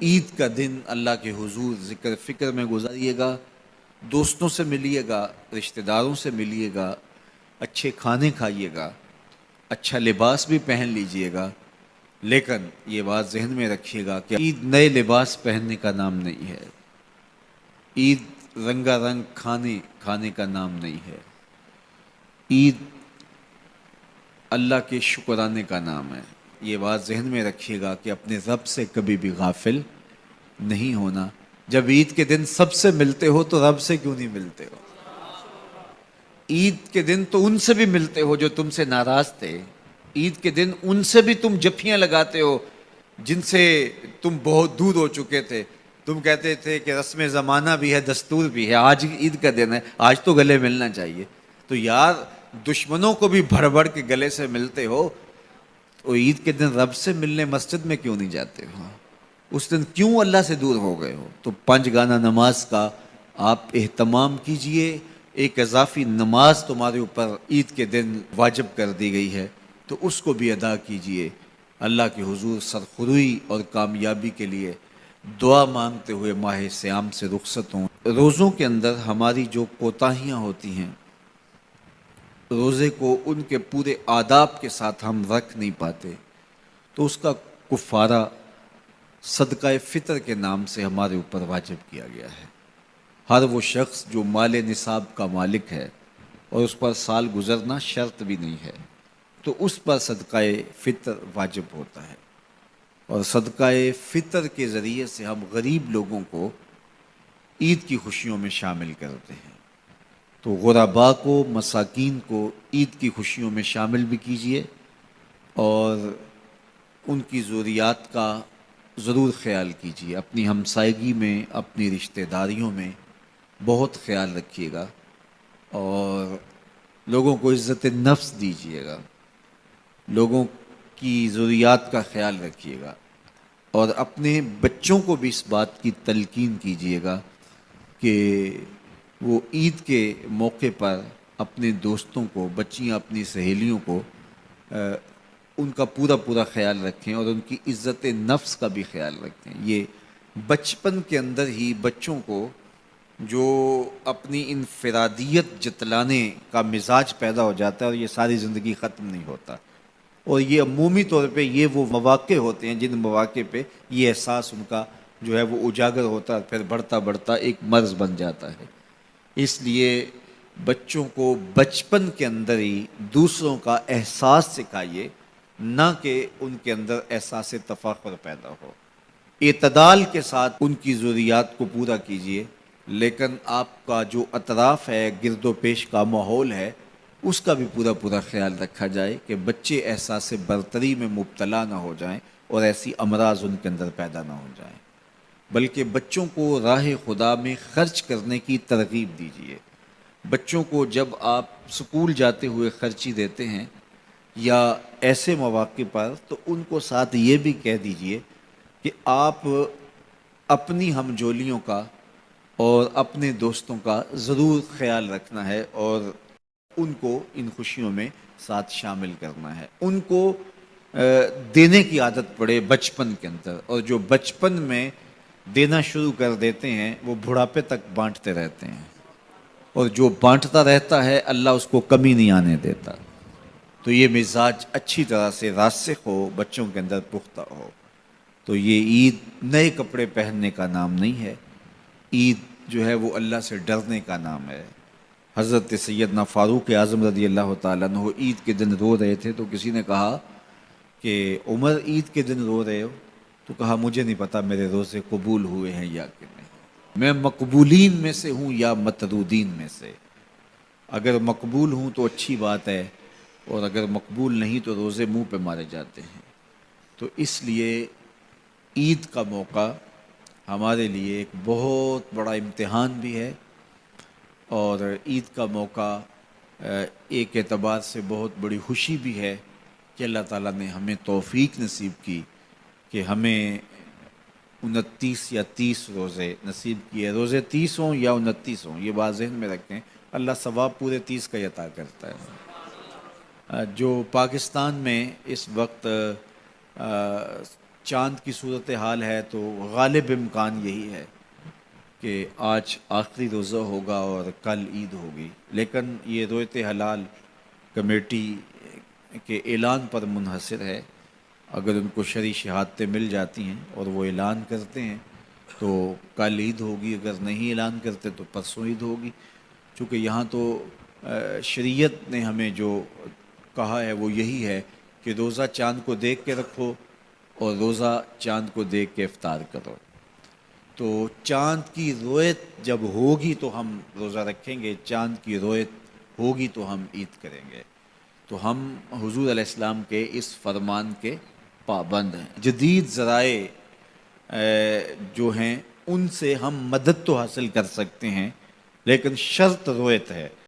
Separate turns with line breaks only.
عید کا دن اللہ کے حضور ذکر فکر میں گزاریے گا، دوستوں سے ملیے گا، رشتہ داروں سے ملیے گا، اچھے کھانے کھائیے گا، اچھا لباس بھی پہن لیجئے گا، لیکن یہ بات ذہن میں رکھیے گا کہ عید نئے لباس پہننے کا نام نہیں ہے، عید رنگا رنگ کھانے کھانے کا نام نہیں ہے، عید اللہ کے شکرانے کا نام ہے۔ یہ بات ذہن میں رکھیے گا کہ اپنے رب سے کبھی بھی غافل نہیں ہونا۔ جب عید کے دن سب سے ملتے ہو تو رب سے کیوں نہیں ملتے ہو؟ عید کے دن تو ان سے بھی ملتے ہو جو تم سے ناراض تھے، عید کے دن ان سے بھی تم جفیاں لگاتے ہو جن سے تم بہت دور ہو چکے تھے۔ تم کہتے تھے کہ رسم زمانہ بھی ہے، دستور بھی ہے، آج عید کا دن ہے، آج تو گلے ملنا چاہیے۔ تو یار دشمنوں کو بھی بھر بھر کے گلے سے ملتے ہو، تو عید کے دن رب سے ملنے مسجد میں کیوں نہیں جاتے ہو؟ اس دن کیوں اللہ سے دور ہو گئے ہو؟ تو 5 گانا نماز کا آپ اہتمام کیجئے۔ ایک اضافی نماز تمہارے اوپر عید کے دن واجب کر دی گئی ہے، تو اس کو بھی ادا کیجئے۔ اللہ کے حضور سرخروئی اور کامیابی کے لیے دعا مانگتے ہوئے ماہ صیام سے رخصت ہوں۔ روزوں کے اندر ہماری جو کوتاہیاں ہوتی ہیں، روزے کو ان کے پورے آداب کے ساتھ ہم رکھ نہیں پاتے، تو اس کا کفارہ صدقہ فطر کے نام سے ہمارے اوپر واجب کیا گیا ہے۔ ہر وہ شخص جو مال نصاب کا مالک ہے اور اس پر سال گزرنا شرط بھی نہیں ہے، تو اس پر صدقہ فطر واجب ہوتا ہے، اور صدقہ فطر کے ذریعے سے ہم غریب لوگوں کو عید کی خوشیوں میں شامل کرتے ہیں۔ تو غرباء کو، مساکین کو عید کی خوشیوں میں شامل بھی کیجئے، اور ان کی ضروریات کا ضرور خیال کیجیے۔ اپنی ہمسائیگی میں، اپنی رشتہ داریوں میں بہت خیال رکھیے گا، اور لوگوں کو عزت نفس دیجیے گا، لوگوں کی ضروریات کا خیال رکھیے گا، اور اپنے بچوں کو بھی اس بات کی تلقین کیجیے گا کہ وہ عید کے موقع پر اپنے دوستوں کو، بچیاں اپنی سہیلیوں کو ان کا پورا پورا خیال رکھیں، اور ان کی عزت نفس کا بھی خیال رکھیں۔ یہ بچپن کے اندر ہی بچوں کو جو اپنی انفرادیت جتلانے کا مزاج پیدا ہو جاتا ہے، اور یہ ساری زندگی ختم نہیں ہوتا، اور یہ عمومی طور پہ یہ وہ مواقع ہوتے ہیں جن مواقع پہ یہ احساس ان کا جو ہے وہ اجاگر ہوتا ہے، پھر بڑھتا بڑھتا ایک مرض بن جاتا ہے۔ اس لیے بچوں کو بچپن کے اندر ہی دوسروں کا احساس سکھائیے، نہ کہ ان کے اندر احساس تفاخر پیدا ہو۔ اعتدال کے ساتھ ان کی ضروریات کو پورا کیجیے، لیکن آپ کا جو اطراف ہے، گرد و پیش کا ماحول ہے، اس کا بھی پورا پورا خیال رکھا جائے کہ بچے احساس برتری میں مبتلا نہ ہو جائیں اور ایسی امراض ان کے اندر پیدا نہ ہو جائیں، بلکہ بچوں کو راہ خدا میں خرچ کرنے کی ترغیب دیجیے۔ بچوں کو جب آپ سکول جاتے ہوئے خرچی دیتے ہیں یا ایسے مواقع پر، تو ان کو ساتھ یہ بھی کہہ دیجئے کہ آپ اپنی ہم جولیوں کا اور اپنے دوستوں کا ضرور خیال رکھنا ہے، اور ان کو ان خوشیوں میں ساتھ شامل کرنا ہے۔ ان کو دینے کی عادت پڑے بچپن کے اندر، اور جو بچپن میں دینا شروع کر دیتے ہیں وہ بڑھاپے تک بانٹتے رہتے ہیں، اور جو بانٹتا رہتا ہے اللہ اس کو کمی نہیں آنے دیتا۔ تو یہ مزاج اچھی طرح سے راسخ ہو، بچوں کے اندر پختہ ہو۔ تو یہ عید نئے کپڑے پہننے کا نام نہیں ہے، عید جو ہے وہ اللہ سے ڈرنے کا نام ہے۔ حضرت سیدنا فاروق اعظم رضی اللہ تعالیٰ عنہ عید کے دن رو رہے تھے، تو کسی نے کہا کہ عمر عید کے دن رو رہے ہو؟ تو کہا مجھے نہیں پتا میرے روزے قبول ہوئے ہیں یا کہ نہیں، میں مقبولین میں سے ہوں یا مطرودین میں سے۔ اگر مقبول ہوں تو اچھی بات ہے، اور اگر مقبول نہیں تو روزے منہ پہ مارے جاتے ہیں۔ تو اس لیے عید کا موقع ہمارے لیے ایک بہت بڑا امتحان بھی ہے، اور عید کا موقع ایک اعتبار سے بہت بڑی خوشی بھی ہے کہ اللہ تعالیٰ نے ہمیں توفیق نصیب کی کہ ہمیں 29 یا 30 روزے نصیب کیے۔ روزے 30 ہوں یا 29 ہوں، یہ بات ذہن میں رکھیں، اللہ ثواب پورے 30 کا ہی عطا کرتا ہے۔ جو پاکستان میں اس وقت چاند کی صورتحال ہے تو غالب امکان یہی ہے کہ آج آخری روزہ ہوگا اور کل عید ہوگی، لیکن یہ رویت حلال کمیٹی کے اعلان پر منحصر ہے۔ اگر ان کو شرعی شہادتیں مل جاتی ہیں اور وہ اعلان کرتے ہیں تو کل عید ہوگی، اگر نہیں اعلان کرتے تو پرسوں عید ہوگی۔ چونکہ یہاں تو شریعت نے ہمیں جو کہا ہے وہ یہی ہے کہ روزہ چاند کو دیکھ کے رکھو اور روزہ چاند کو دیکھ کے افطار کرو۔ تو چاند کی رویت جب ہوگی تو ہم روزہ رکھیں گے، چاند کی رویت ہوگی تو ہم عید کریں گے۔ تو ہم حضور علیہ السلام کے اس فرمان کے پابند ہیں۔ جدید ذرائع جو ہیں ان سے ہم مدد تو حاصل کر سکتے ہیں، لیکن شرط رویت ہے۔